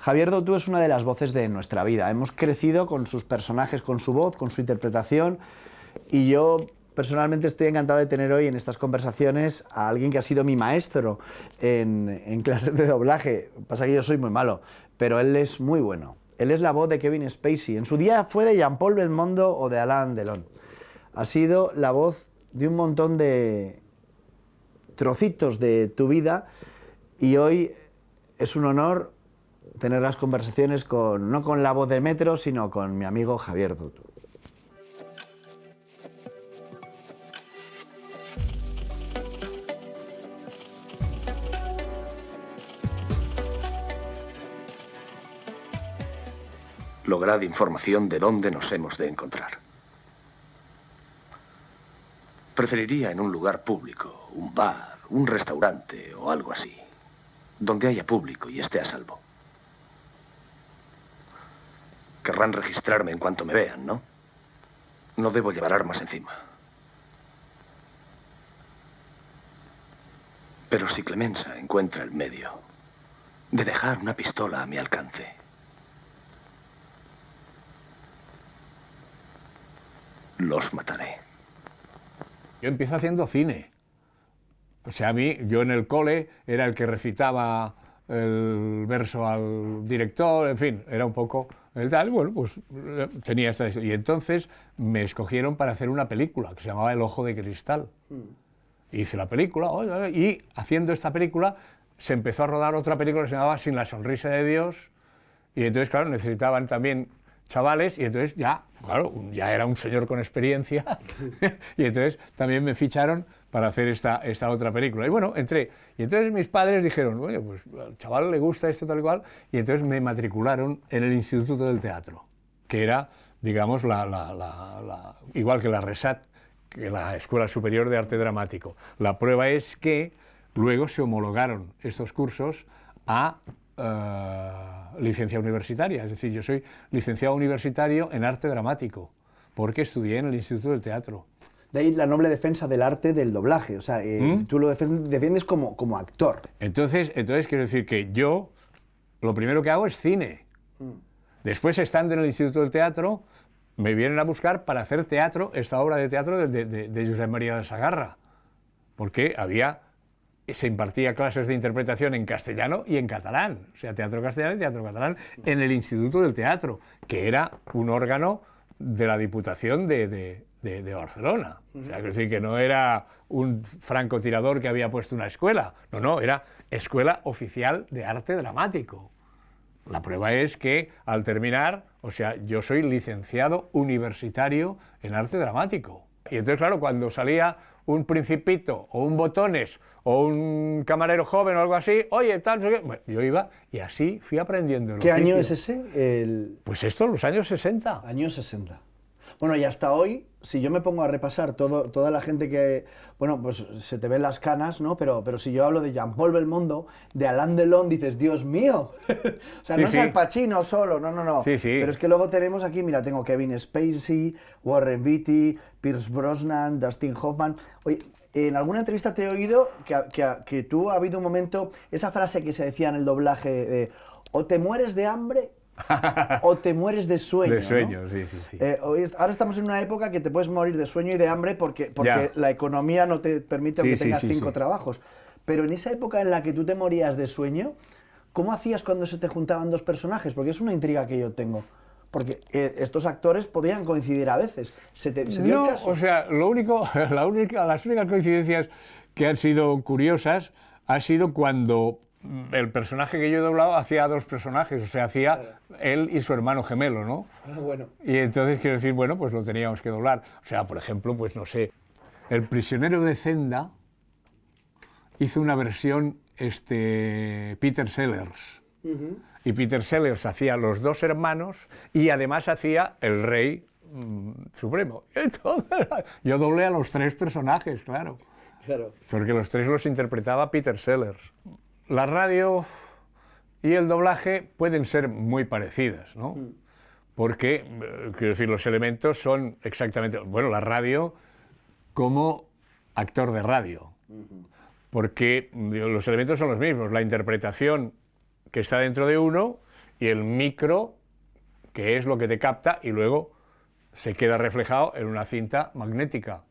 Javier Doutú es una de las voces de nuestra vida. Hemos crecido con sus personajes, con su voz, con su interpretación, y yo personalmente estoy encantado de tener hoy en estas conversaciones a alguien que ha sido mi maestro en clases de doblaje. Pasa que yo soy muy malo, pero él es muy bueno. Él es la voz de Kevin Spacey. En su día fue de Jean-Paul Belmondo o de Alain Delon. Ha sido la voz de un montón de trocitos de tu vida, y hoy es un honor tener las conversaciones no con la voz de Metro, sino con mi amigo Javier Doutú. Lograd información de dónde nos hemos de encontrar. Preferiría en un lugar público, un bar, un restaurante o algo así, donde haya público y esté a salvo. Querrán registrarme en cuanto me vean, ¿no? No debo llevar armas encima. Pero si Clemenza encuentra el medio de dejar una pistola a mi alcance, los mataré. Yo empiezo haciendo cine. O sea, yo en el cole era el que recitaba el verso al director, en fin, era un poco el tal. Bueno, pues tenía esta... Y entonces me escogieron para hacer una película que se llamaba El ojo de cristal. Hice la película, y haciendo esta película se empezó a rodar otra película que se llamaba Sin la sonrisa de Dios, y entonces, claro, necesitaban también chavales, y entonces ya, claro, ya era un señor con experiencia, y entonces también me ficharon para hacer esta otra película. Y bueno, entré. Y entonces mis padres dijeron, oye, pues al chaval le gusta esto tal y cual, y entonces me matricularon en el Instituto del Teatro, que era, digamos, igual que la RESAT, que la Escuela Superior de Arte Dramático. La prueba es que luego se homologaron estos cursos a licencia universitaria, es decir, yo soy licenciado universitario en arte dramático, porque estudié en el Instituto del Teatro. De ahí la noble defensa del arte del doblaje, o sea, tú lo defiendes como actor. Entonces quiero decir que yo lo primero que hago es cine. Después, estando en el Instituto del Teatro, me vienen a buscar para hacer teatro, esta obra de teatro de Josep María de Sagarra, porque se impartía clases de interpretación en castellano y en catalán, o sea, teatro castellano y teatro catalán, en el Instituto del Teatro, que era un órgano de la Diputación de Barcelona. O sea, quiero decir que no era un francotirador que había puesto una escuela, no, era Escuela Oficial de Arte Dramático. La prueba es que al terminar, o sea, yo soy licenciado universitario en arte dramático. Y entonces, claro, cuando salía un Principito o un Botones o un camarero joven o algo así, oye, tal, no sé qué, bueno, yo iba y así fui aprendiendo el ¿Qué oficio. año es ese? Pues esto, los años 60. Años 60. Bueno, y hasta hoy, si yo me pongo a repasar toda la gente que... Bueno, pues se te ven las canas, ¿no? Pero si yo hablo de Jean-Paul Belmondo, de Alain Delon, dices, ¡Dios mío! O sea, Sí, no sí. es Al Pacino solo, no. Sí, sí. Pero es que luego tenemos aquí, mira, tengo Kevin Spacey, Warren Beatty, Pierce Brosnan, Dustin Hoffman. Oye, en alguna entrevista te he oído que tú ha habido un momento, esa frase que se decía en el doblaje de o te mueres de hambre o te mueres de sueño. De sueño, ¿no? sí. Ahora estamos en una época que te puedes morir de sueño y de hambre porque Ya. la economía no te permite Sí, que sí, tengas sí, 5 sí. trabajos. Pero en esa época en la que tú te morías de sueño, ¿cómo hacías cuando se te juntaban dos personajes? Porque es una intriga que yo tengo. Porque estos actores podían coincidir a veces. ¿Se dio el caso? O sea, las únicas coincidencias que han sido curiosas ha sido cuando el personaje que yo he doblado hacía dos personajes, o sea, hacía él y su hermano gemelo, ¿no? Bueno. Y entonces, quiero decir, bueno, pues lo teníamos que doblar. O sea, por ejemplo, pues no sé, El prisionero de Zenda hizo una versión Peter Sellers. Y Peter Sellers hacía los dos hermanos y además hacía el rey supremo. Entonces, yo doblé a los tres personajes, claro. Porque los tres los interpretaba Peter Sellers. La radio y el doblaje pueden ser muy parecidas, ¿no? Porque, quiero decir, los elementos son exactamente... Bueno, la radio como actor de radio. Porque los elementos son los mismos. La interpretación que está dentro de uno y el micro, que es lo que te capta y luego se queda reflejado en una cinta magnética.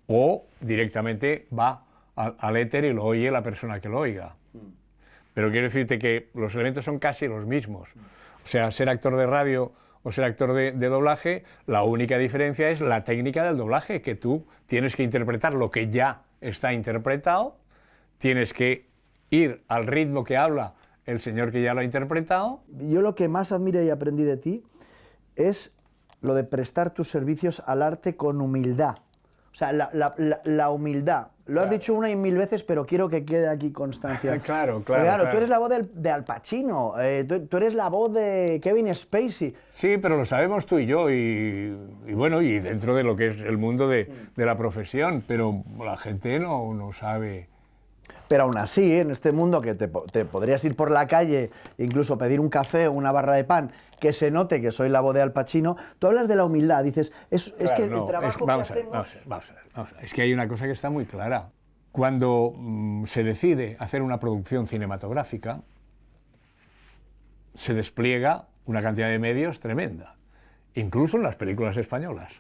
O directamente va al éter y lo oye la persona que lo oiga. Pero quiero decirte que los elementos son casi los mismos. O sea, ser actor de radio o ser actor de doblaje, la única diferencia es la técnica del doblaje, que tú tienes que interpretar lo que ya está interpretado, tienes que ir al ritmo que habla el señor que ya lo ha interpretado. Yo lo que más admiro y aprendí de ti es lo de prestar tus servicios al arte con humildad. O sea, la humildad. Lo has dicho una y mil veces, pero quiero que quede aquí constancia. Claro. Tú eres la voz de Al Pacino, tú eres la voz de Kevin Spacey. Sí, pero lo sabemos tú y yo, y bueno, y dentro de lo que es el mundo de la profesión, pero la gente no sabe. Pero aún así, en este mundo que te podrías ir por la calle, incluso pedir un café o una barra de pan, que se note que soy la voz de Al Pacino, tú hablas de la humildad, dices, es que el trabajo que hacemos... Vamos a ver. Es que hay una cosa que está muy clara. Cuando se decide hacer una producción cinematográfica, se despliega una cantidad de medios tremenda, incluso en las películas españolas.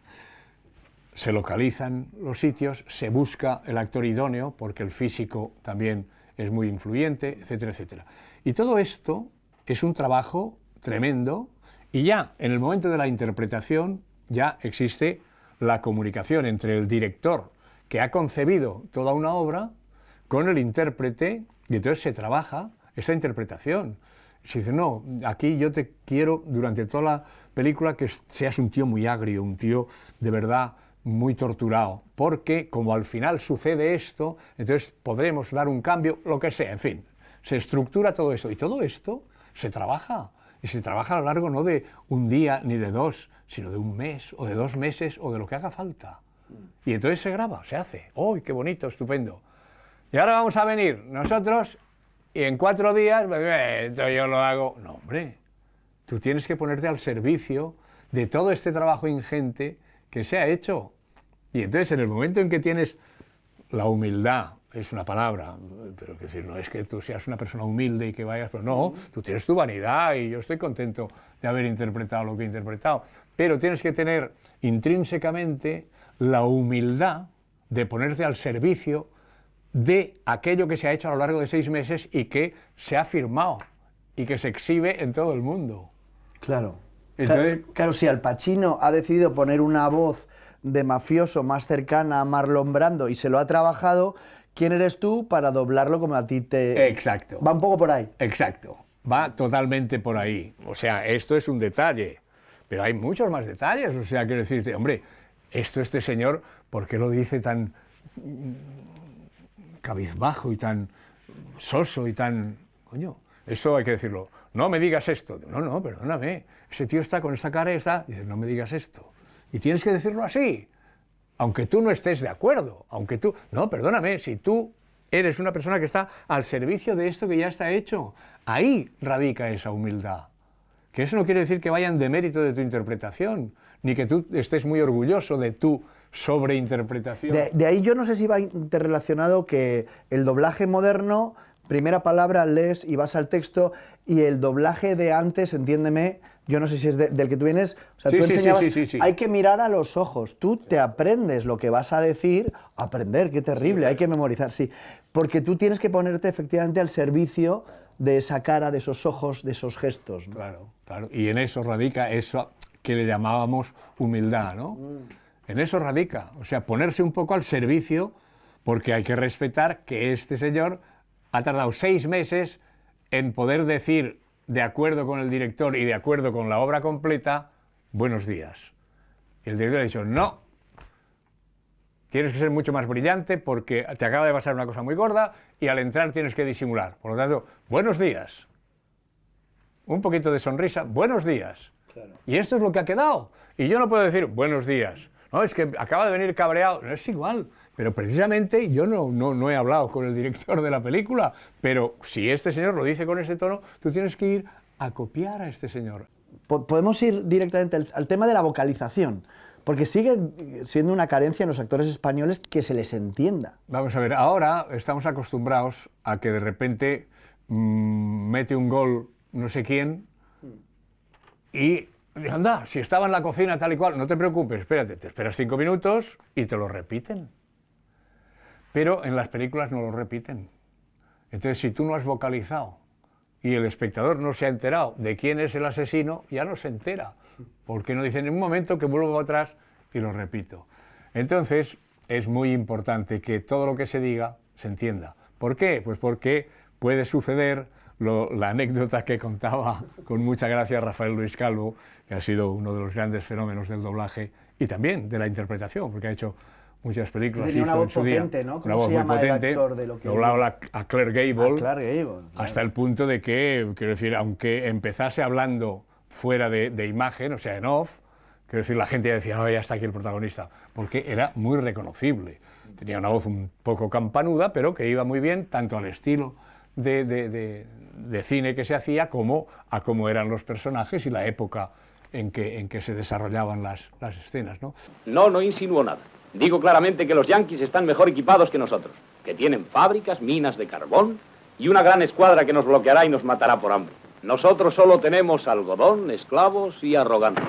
Se localizan los sitios, se busca el actor idóneo, porque el físico también es muy influyente, etcétera, etcétera. Y todo esto es un trabajo tremendo, y ya en el momento de la interpretación ya existe la comunicación entre el director que ha concebido toda una obra con el intérprete, y entonces se trabaja esta interpretación. Se dice, no, aquí yo te quiero durante toda la película que seas un tío muy agrio, un tío de verdad muy torturado, porque como al final sucede esto, entonces podremos dar un cambio, lo que sea, en fin, se estructura todo esto, y todo esto se trabaja, y se trabaja a lo largo no de un día ni de dos, sino de un mes, o de 2 meses, o de lo que haga falta. Y entonces se graba, se hace, ¡oh, qué bonito, estupendo! Y ahora vamos a venir nosotros, y en 4 días, entonces yo lo hago. No, hombre, tú tienes que ponerte al servicio de todo este trabajo ingente que se ha hecho. Y entonces, en el momento en que tienes la humildad, es una palabra, pero es decir, no es que tú seas una persona humilde y que vayas, pero no, tú tienes tu vanidad y yo estoy contento de haber interpretado lo que he interpretado, pero tienes que tener intrínsecamente la humildad de ponerte al servicio de aquello que se ha hecho a lo largo de 6 meses y que se ha firmado y que se exhibe en todo el mundo. Claro. Entonces, claro, si Al Pacino ha decidido poner una voz de mafioso más cercana a Marlon Brando y se lo ha trabajado, ¿quién eres tú para doblarlo como a ti te...? Exacto. Va un poco por ahí. Exacto. Va totalmente por ahí. O sea, esto es un detalle, pero hay muchos más detalles. O sea, quiero decirte, hombre, este señor, ¿por qué lo dice tan cabizbajo y tan soso y tan... Coño, eso hay que decirlo. No me digas esto. No, perdóname. Ese tío está con esta cara y está... Dice, no me digas esto. Y tienes que decirlo así. Aunque tú no estés de acuerdo. Aunque tú... No, perdóname. Si tú eres una persona que está al servicio de esto que ya está hecho, ahí radica esa humildad. Que eso no quiere decir que vayan de mérito de tu interpretación, ni que tú estés muy orgulloso de tu sobreinterpretación. De ahí yo no sé si va interrelacionado que el doblaje moderno, primera palabra lees y vas al texto, y el doblaje de antes, entiéndeme, yo no sé si es del que tú vienes, o sea, Sí, tú sí, enseñabas, sí. hay que mirar a los ojos, tú te aprendes lo que vas a decir, aprender, qué terrible, hay que memorizar, sí, porque tú tienes que ponerte efectivamente al servicio de esa cara, de esos ojos, de esos gestos, ¿no? Claro, y en eso radica eso que le llamábamos humildad, ¿no? En eso radica, o sea, ponerse un poco al servicio, porque hay que respetar que este señor ha tardado 6 meses en poder decir, de acuerdo con el director y de acuerdo con la obra completa, buenos días. Y el director ha dicho, no, tienes que ser mucho más brillante porque te acaba de pasar una cosa muy gorda y al entrar tienes que disimular. Por lo tanto, buenos días. Un poquito de sonrisa, buenos días. Claro. Y esto es lo que ha quedado. Y yo no puedo decir, buenos días. No, es que acaba de venir cabreado. No, es igual. Pero precisamente yo no he hablado con el director de la película, pero si este señor lo dice con ese tono, tú tienes que ir a copiar a este señor. Podemos ir directamente al tema de la vocalización, porque sigue siendo una carencia en los actores españoles que se les entienda. Vamos a ver, ahora estamos acostumbrados a que de repente mete un gol no sé quién, y dije, anda, si estaba en la cocina tal y cual, no te preocupes, espérate, te esperas 5 minutos y te lo repiten. Pero en las películas no lo repiten. Entonces, si tú no has vocalizado y el espectador no se ha enterado de quién es el asesino, ya no se entera. Porque no dicen en un momento que vuelvo atrás y lo repito. Entonces, es muy importante que todo lo que se diga se entienda. ¿Por qué? Pues porque puede suceder la anécdota que contaba con mucha gracia Rafael Luis Calvo, que ha sido uno de los grandes fenómenos del doblaje y también de la interpretación, porque ha hecho muchas películas. Tenía una hizo voz en su día potente, ¿no? una voz muy potente, doblaba a Clark Gable, claro. hasta el punto de que, quiero decir, aunque empezase hablando fuera de imagen, o sea, en off, quiero decir, la gente ya decía, oh, ya está aquí el protagonista, porque era muy reconocible. Tenía una voz un poco campanuda, pero que iba muy bien, tanto al estilo de cine que se hacía, como a cómo eran los personajes y la época en que se desarrollaban las escenas, ¿no? No insinúo nada. Digo claramente que los yanquis están mejor equipados que nosotros, que tienen fábricas, minas de carbón y una gran escuadra que nos bloqueará y nos matará por hambre. Nosotros solo tenemos algodón, esclavos y arrogancia.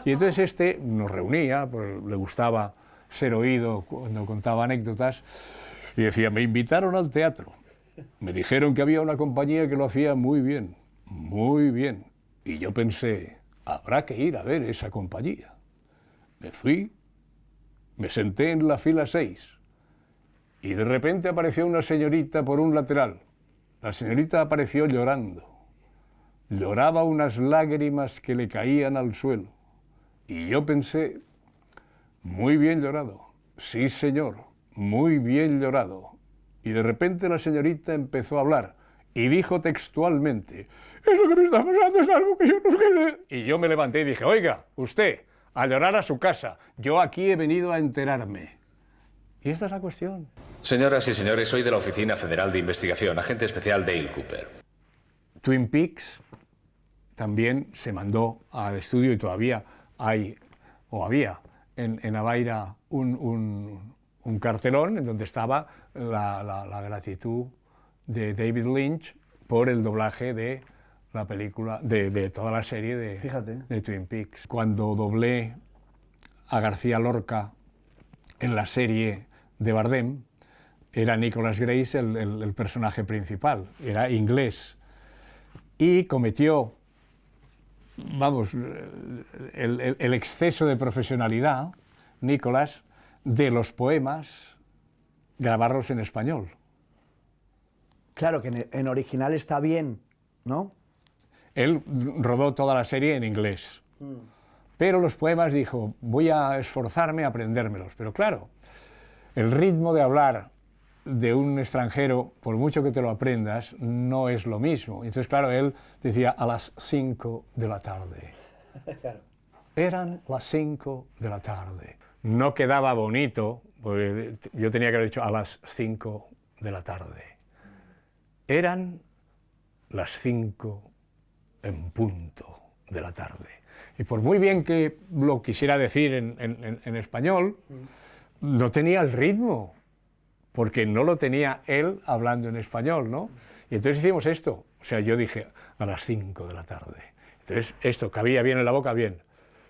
Y entonces este nos reunía, pues le gustaba ser oído cuando contaba anécdotas, y decía, me invitaron al teatro. Me dijeron que había una compañía que lo hacía muy bien, muy bien. Y yo pensé, habrá que ir a ver esa compañía. Me fui, me senté en la fila 6 y de repente apareció una señorita por un lateral. La señorita apareció llorando. Lloraba unas lágrimas que le caían al suelo. Y yo pensé, muy bien llorado, sí señor, muy bien llorado. Y de repente la señorita empezó a hablar y dijo textualmente, eso que me está pasando es algo que yo no sé. Y yo me levanté y dije, oiga, usted, a llorar a su casa, yo aquí he venido a enterarme. Y esta es la cuestión. Señoras y señores, soy de la Oficina Federal de Investigación, agente especial Dale Cooper. Twin Peaks también se mandó al estudio y todavía hay, o había, en Avaira un cartelón en donde estaba la gratitud de David Lynch por el doblaje de la película, de toda la serie de Twin Peaks. Cuando doblé a García Lorca en la serie de Bardem, era Nicholas Grace el personaje principal, era inglés, y cometió, vamos, el exceso de profesionalidad, Nicholas, de los poemas, grabarlos en español. Claro, que en original está bien, ¿no? Él rodó toda la serie en inglés, pero los poemas dijo, voy a esforzarme a aprendérmelos, pero claro, el ritmo de hablar de un extranjero, por mucho que te lo aprendas, no es lo mismo. Entonces, claro, él decía a las 5 de la tarde. Claro. Eran las 5 de la tarde. No quedaba bonito, porque yo tenía que haber dicho a las 5 de la tarde. Eran las 5 en punto de la tarde. Y por muy bien que lo quisiera decir en español, no tenía el ritmo, porque no lo tenía él hablando en español, ¿no? Y entonces hicimos esto, o sea, yo dije a las 5 de la tarde. Entonces esto cabía bien en la boca, bien.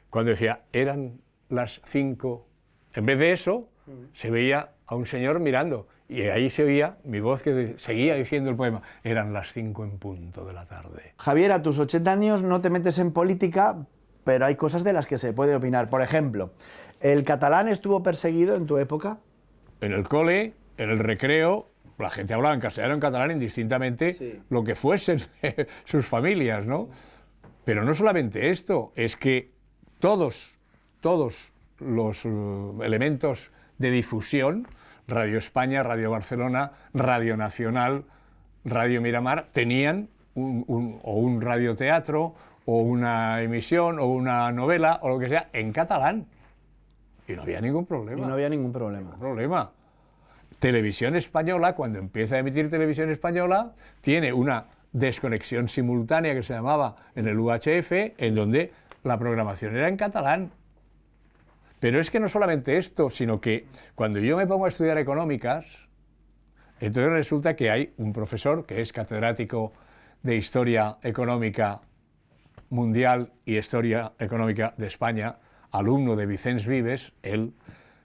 Cuando decía eran las 5, en vez de eso, se veía a un señor mirando, y ahí se oía mi voz que seguía diciendo el poema, eran las 5 en punto de la tarde. Javier, a tus 80 años no te metes en política, pero hay cosas de las que se puede opinar. Por ejemplo, ¿el catalán estuvo perseguido en tu época? En el cole, en el recreo, la gente hablaba en castellano o en catalán indistintamente lo que fuesen sus familias, ¿no? Pero no solamente esto, es que todos los elementos de difusión, Radio España, Radio Barcelona, Radio Nacional, Radio Miramar, tenían un radioteatro, o una emisión, o una novela, o lo que sea, en catalán. Y no había ningún problema. Y no había ningún problema. Televisión Española, cuando empieza a emitir Televisión Española, tiene una desconexión simultánea que se llamaba en el UHF, en donde la programación era en catalán. Pero es que no solamente esto, sino que cuando yo me pongo a estudiar económicas, entonces resulta que hay un profesor que es catedrático de Historia Económica Mundial y Historia Económica de España, alumno de Vicens Vives. Él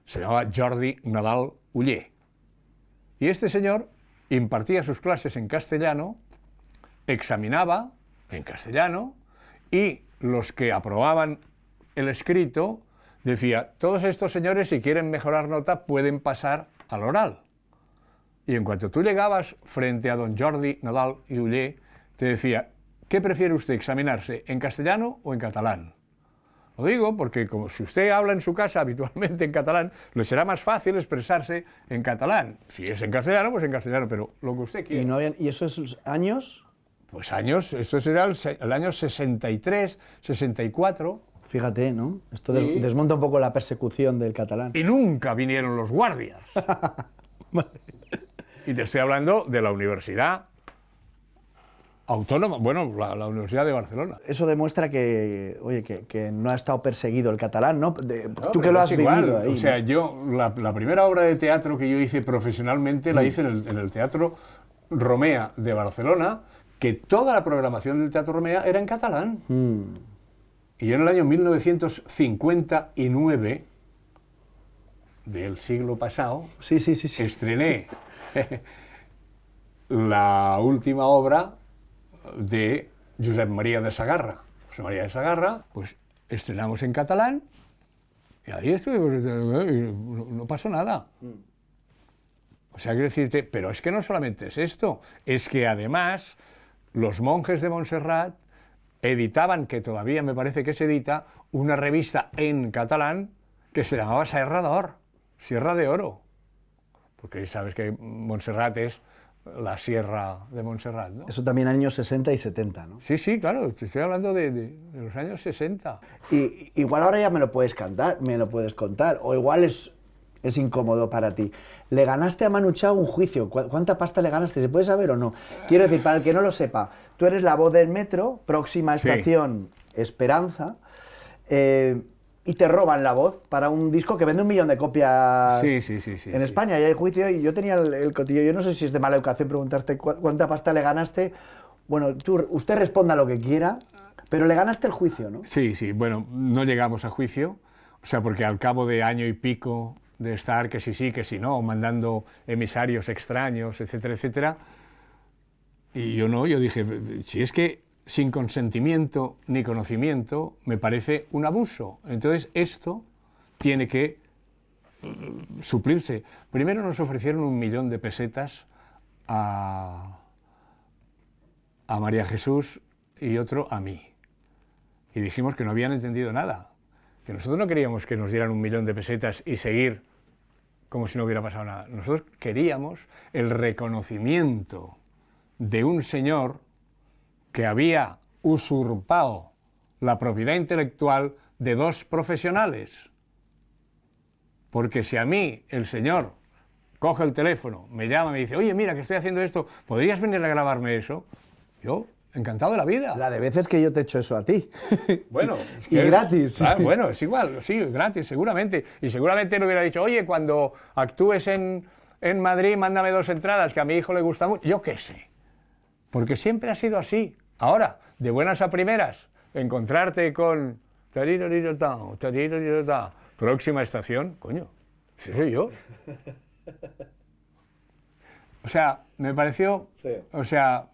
se llamaba Jordi Nadal Oller. Y este señor impartía sus clases en castellano, examinaba en castellano, y los que aprobaban el escrito decía: todos estos señores, si quieren mejorar nota, pueden pasar al oral. Y en cuanto tú llegabas frente a don Jordi Nadal i Oller, te decía: ¿qué prefiere usted, examinarse en castellano o en catalán? Lo digo porque, como si usted habla en su casa habitualmente en catalán, le será más fácil expresarse en catalán. Si es en castellano, pues en castellano, pero lo que usted quiera. ¿Y esos años? Pues años, esto será el año 63, 64. Fíjate, ¿no? Esto Sí. desmonta un poco la persecución del catalán. Y nunca vinieron los guardias. Vale. Y te estoy hablando de la Universidad Autónoma, bueno, la Universidad de Barcelona. Eso demuestra que, oye, que no ha estado perseguido el catalán, ¿no? No, Tú que pero lo es has igual. vivido ahí. O sea, ¿no? yo, la primera obra de teatro que yo hice profesionalmente la hice en el Teatro Romea de Barcelona, que toda la programación del Teatro Romea era en catalán. Y yo en el año 1959 del siglo pasado Sí. estrené la última obra de Josep María de Sagarra. José María de Sagarra, pues estrenamos en catalán y ahí estuvimos, y no pasó nada. O sea, quiero decirte, pero es que no solamente es esto, es que además los monjes de Montserrat editaban, que todavía me parece que se edita, una revista en catalán que se llamaba Sierra de Oro, porque sabes que Montserrat es la Sierra de Montserrat, ¿no? Eso también años 60 y 70, ¿no? Sí, claro, te estoy hablando de los años 60. Y igual ahora ya me lo puedes contar, o igual es incómodo para ti. Le ganaste a Manu Chao un juicio. ¿Cuánta pasta le ganaste? ¿Se puede saber o no? Quiero decir, para el que no lo sepa, tú eres la voz del metro, próxima Sí. estación Esperanza, y te roban la voz para un disco que vende 1 millón de copias Sí, en España. Y hay juicio, y yo tenía el cotillo. Yo no sé si es de mala educación preguntarte cuánta pasta le ganaste. Bueno, usted responda lo que quiera, pero le ganaste el juicio, ¿no? Sí, bueno, no llegamos a juicio, o sea, porque al cabo de año y pico de estar que sí, que sí no, mandando emisarios extraños, etcétera, etcétera, y yo dije, si es que sin consentimiento ni conocimiento me parece un abuso, entonces esto tiene que suplirse. Primero nos ofrecieron 1 millón de pesetas a María Jesús y otro a mí. Y dijimos que no habían entendido nada, que nosotros no queríamos que nos dieran 1 millón de pesetas y seguir como si no hubiera pasado nada. Nosotros queríamos el reconocimiento de un señor que había usurpado la propiedad intelectual de 2 profesionales. Porque si a mí el señor coge el teléfono, me llama y me dice: oye, mira, que estoy haciendo esto, ¿podrías venir a grabarme eso? Yo, encantado de la vida. La de veces que yo te he hecho eso a ti. Bueno, es Y gratis. Bueno, es igual, sí, gratis, seguramente. Y seguramente le hubiera dicho: oye, cuando actúes en Madrid, mándame 2 entradas, que a mi hijo le gusta mucho. Yo qué sé. Porque siempre ha sido así. Ahora, de buenas a primeras, encontrarte con... próxima estación, coño, ese soy yo. O sea, me pareció... O sea,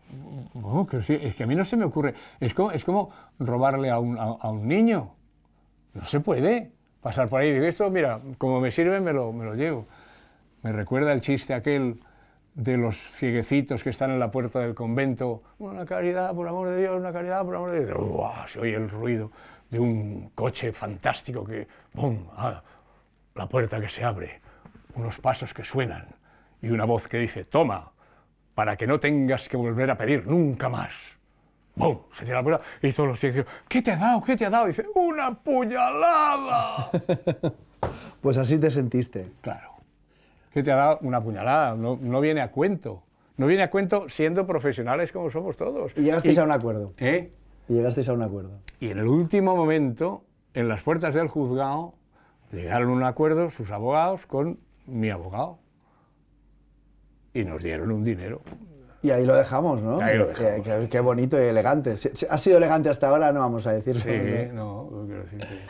que sí, es que a mí no se me ocurre. Es como robarle a un niño. No se puede pasar por ahí y decir: esto, mira, como me sirve, me lo llevo. Me recuerda el chiste aquel de los cieguecitos que están en la puerta del convento: una caridad, por amor de Dios, una caridad, por amor de Dios. ¡Uah! Se oye el ruido de un coche fantástico que, ¡bum!, la puerta que se abre, unos pasos que suenan y una voz que dice: toma, para que no tengas que volver a pedir nunca más. ¡Bum! Se cierra la puerta y todos los ciegos dicen: ¿qué te ha dado? ¿Qué te ha dado? Y dice: ¡una puñalada! Pues así te sentiste. Claro. ¿Qué te ha dado? Una puñalada. No viene a cuento. No viene a cuento siendo profesionales como somos todos. Y llegasteis a un acuerdo. ¿Eh? Y llegasteis a un acuerdo. Y en el último momento, en las puertas del juzgado, llegaron a un acuerdo sus abogados con mi abogado. Y nos dieron un dinero. Y ahí lo dejamos, ¿no? Ahí lo dejamos. Qué bonito y elegante. Ha sido elegante hasta ahora, no vamos a decir. Sí, no, quiero decir que...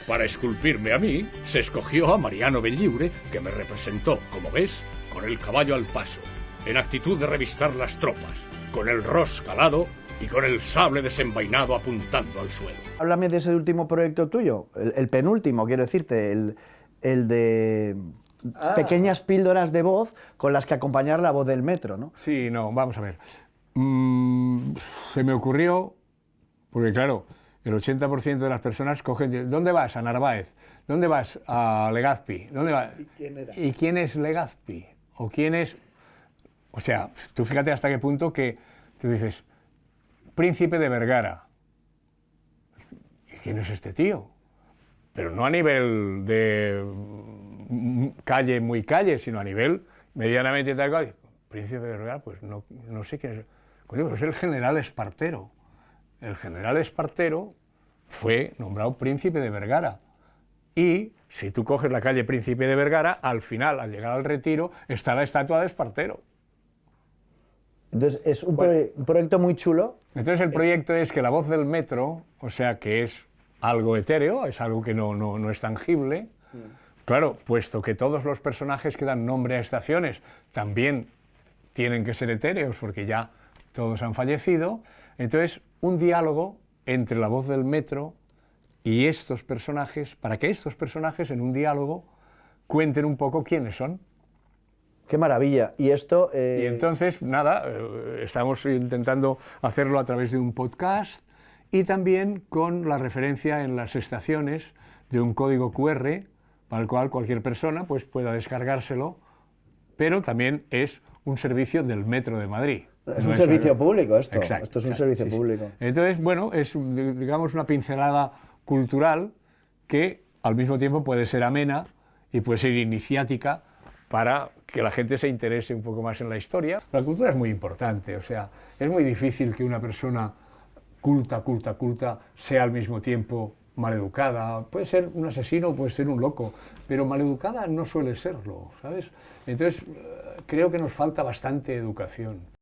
Para esculpirme a mí, se escogió a Mariano Belliure, que me representó, como ves, con el caballo al paso, en actitud de revistar las tropas, con el ros calado y con el sable desenvainado apuntando al suelo. Háblame de ese último proyecto tuyo, el penúltimo, quiero decirte, el de pequeñas píldoras de voz con las que acompañar la voz del metro, ¿no? Sí, no, vamos a ver. Se me ocurrió, porque claro, el 80% de las personas cogen... ¿Dónde vas? A Narváez. ¿Dónde vas? A Legazpi. ¿Dónde vas? ¿Y quién es Legazpi? ¿O quién es...? O sea, tú fíjate hasta qué punto que tú dices, Príncipe de Vergara. ¿Y quién es este tío? Pero no a nivel de calle, muy calle, sino a nivel medianamente tal cual. Príncipe de Vergara, pues no sé quién es. Coño, pero es el general Espartero. El general Espartero fue nombrado Príncipe de Vergara. Y si tú coges la calle Príncipe de Vergara, al final, al llegar al Retiro, está la estatua de Espartero. Entonces, es un proyecto muy chulo. Entonces, el proyecto es que la voz del metro, o sea, que es algo etéreo, es algo que no es tangible. Claro, puesto que todos los personajes que dan nombre a estaciones también tienen que ser etéreos, porque ya todos han fallecido, entonces un diálogo entre la voz del metro y estos personajes, para que estos personajes en un diálogo cuenten un poco quiénes son. ¡Qué maravilla! Y esto... Y entonces, nada, estamos intentando hacerlo a través de un podcast y también con la referencia en las estaciones de un código QR para el cual cualquier persona pues, pueda descargárselo, pero también es un servicio del Metro de Madrid. Es un servicio público esto. Exacto, Esto es un servicio público. Entonces, bueno, es, digamos, una pincelada cultural que al mismo tiempo puede ser amena y puede ser iniciática para que la gente se interese un poco más en la historia. La cultura es muy importante, o sea, es muy difícil que una persona culta sea al mismo tiempo maleducada. Puede ser un asesino, puede ser un loco, pero maleducada no suele serlo, ¿sabes? Entonces, creo que nos falta bastante educación.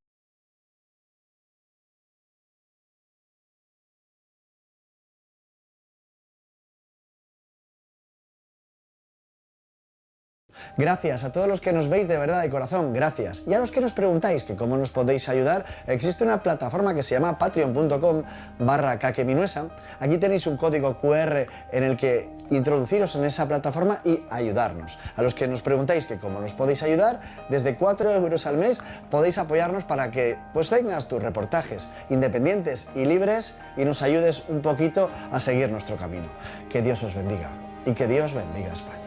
Gracias a todos los que nos veis de verdad de corazón, gracias. Y a los que nos preguntáis que cómo nos podéis ayudar, existe una plataforma que se llama patreon.com/kakeminuesa. Aquí tenéis un código QR en el que introduciros en esa plataforma y ayudarnos. A los que nos preguntáis que cómo nos podéis ayudar, desde 4 € al mes podéis apoyarnos para que pues tengas tus reportajes independientes y libres y nos ayudes un poquito a seguir nuestro camino. Que Dios os bendiga y que Dios bendiga a España.